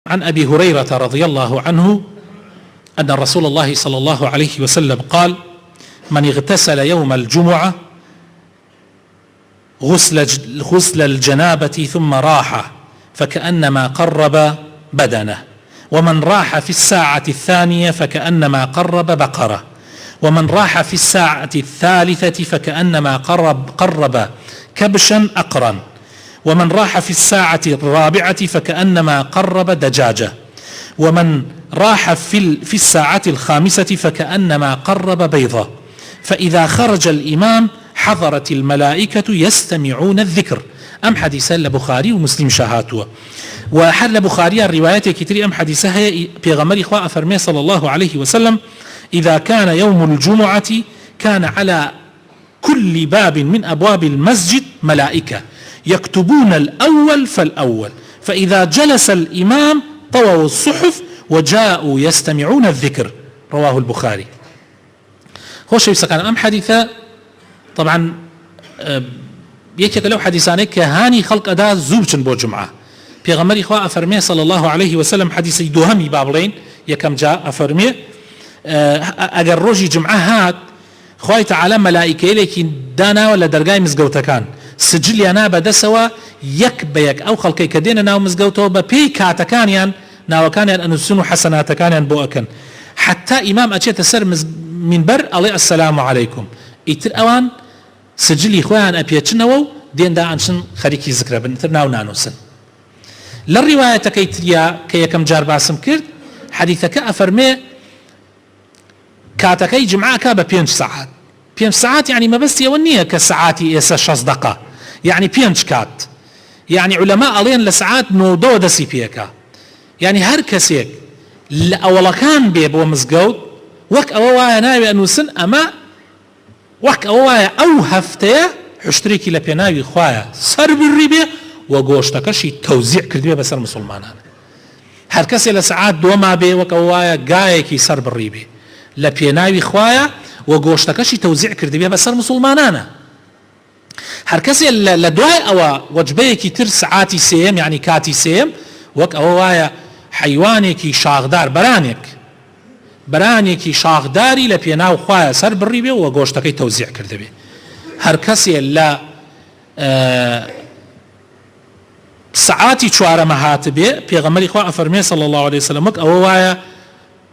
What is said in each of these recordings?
عن أبي هريرة رضي الله عنه أن رسول الله صلى الله عليه وسلم قال: من اغتسل يوم الجمعة غسل الجنابة ثم راح فكأنما قرب بدنه، ومن راح في الساعة الثانية فكأنما قرب بقرة، ومن راح في الساعة الثالثة فكأنما قرب كبشا أقرا، ومن راح في الساعة الرابعة فكأنما قرب دجاجة، ومن راح في الساعة الخامسة فكأنما قرب بيضة. فإذا خرج الإمام حضرت الملائكة يستمعون الذكر. أم حديثة لبخاري ومسلم شاهاتوا، وحل بخاري الروايات كتير. أم حديثة هي بيغمر إخوة أفرمي صلى الله عليه وسلم: إذا كان يوم الجمعة كان على كل باب من أبواب المسجد ملائكة يكتبون الأول فالأول، فإذا جلس الإمام طووا الصحف وجاءوا يستمعون الذكر. رواه البخاري. خوش يسكن أم حديثة طبعا يكيك لو حديثانك كهاني خلق أدا زوبشن بو جمعة. بيغمر إخوة أفرمي صلى الله عليه وسلم حديثي دوهمي بابلين يكم جاء أفرمي أجر روجي جمعة هات خوي تعالى ملائكة لكن دانا ولا درجاي مزجوتا كان سجل أنا بدسوا يك بيك أو خلقي كدينا ناو مزجوتا ببي كاتكانيان ناو كان أن السنو حسنات كان بوأكن حتى إمام أجت سر من بر عليه السلام عليكم إتر أوان سجل إخوان أبيتشنو دين دا عنشن خريكي ذكر بنتر ناو نانوسن. للرواية كيتريا كي كم جار باسم كرد حديثك أفرمي كاتكي جمعك ببينج ساعات. بينج ساعات يعني ما بس يونيه كساعات يسا 6 دقة، يعني بينج كات، يعني علماء ألين لساعات نودو دسي بيكا، يعني هر كسيك لأولا كان بيبو مزقود وك أوايا ناوي أنوسن أما وك أوايا أو هفتية حشتريكي لبيناوي خوايا سر بالريبية وقوشتكشي توزيع كردبية بسر مسلمانان. هر كسي لساعات دوما بي وك أوايا قايكي سر بالريبية لبيناوي خوايا وقوشتكشي توزيع كردبية بسر مسلمانانا. هر كسي لدواي أوا وجبيكي تر ساعاتي سيم يعني كاتي سيم وك أوايا حيوانێکی شاخدار بەرانێکی شاخداری لە پێناو خوایە سەر بڕیبێ و گۆشتەکەی تەوزیع کردبێ. هەر کەسێ لە سعاتی چوارەمە هاتبێ پێغەمبەری خوا ئەفەرمێ صلی الله عليه وسلم وەک ئەوە وایە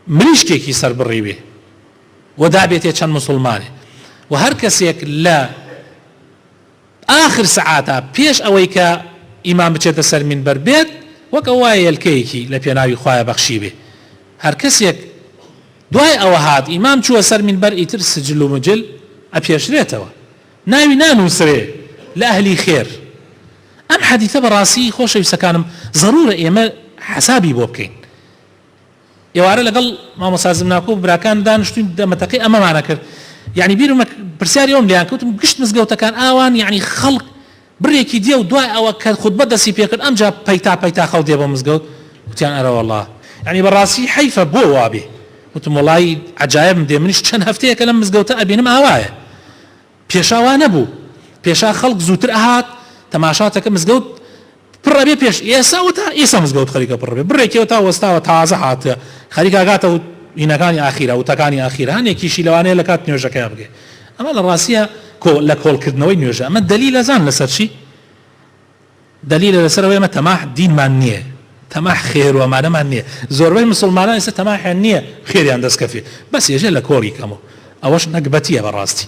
مریشکێکی سەر بڕیبێ و دابێتێ چەند مسلمانێ. و هەر کەسێک لە ئاخر سعاتە پێش ئەوەی کە ئیمام بچێتە سەر مینبەر بێت وەک ئەوایە یەلکەیەکی لە پێناوی خوایە بەخشی بێ. هەر کەسێک دوای ئەوە هات ئیمام چووە سەر مینبەر ئیتر سجل و مجل ئەپێشرێتەوە، ناوی نانووسرێ لە ئەهلی خێر. ئەم حەدیثە بەڕاستی خۆشەویستەکانم ضرورە ئێمە حەسابی بۆ بکەین. ئێوارە لەگەڵ مامۆستا زمناکۆ براکان دانیشتوین دەمەتەقەی ئەمەمانە کرد، یعنی بیرم پرسیاری ئەوم لیان کەوتم گشت مزگەوتەکان ئاوان یعنی خەڵک برێکی دیێ و دوای ئەوە کە خوتبە دەستی پێکرد ئەمجا پەیتا خەڵ دێ بۆ مزگەوت وتیان ئەرە وەڵڵا یعنی بەڕاستی حەیفە بۆ وابێ. وتم وەڵی عەجایبم دێ منیش چەند هەفتەیەکە لەم مزگەوتە ئەبینم ئاوایە. پێشا وا نەبوو، پێشا خەڵک زووتر ئەهات تەماشاتەکە مزگەوت پڕ ئەبێ پێش ئێستا مزگەوت خەریکە پڕ بێ بڕێکەوە تا وەستاوە تازە هاتە خەریکە ئاگاتە و هینەکانی ئاخیرە وتەکانی ئاخیرە هەنێکیشی لەوانەیە لە کات نوێژەکەی بگێ. ئەمە لە ڕاستیە لە کۆڵکردنەوەی نوێژە. ئەمە دلیلە زان لەسەر چی؟ دلیلە لەسەرەوەی ئەمە تەماح دینمان نییە، تەماح خێروەمانەمان نییە. زۆربەی مسلمانان ئێستا تەماحیان نییە خێریان دەستکەفێ، بەس ێژێ لە کۆڕی کەمەوە ئەوەش نەکبەتیە بەڕاستی.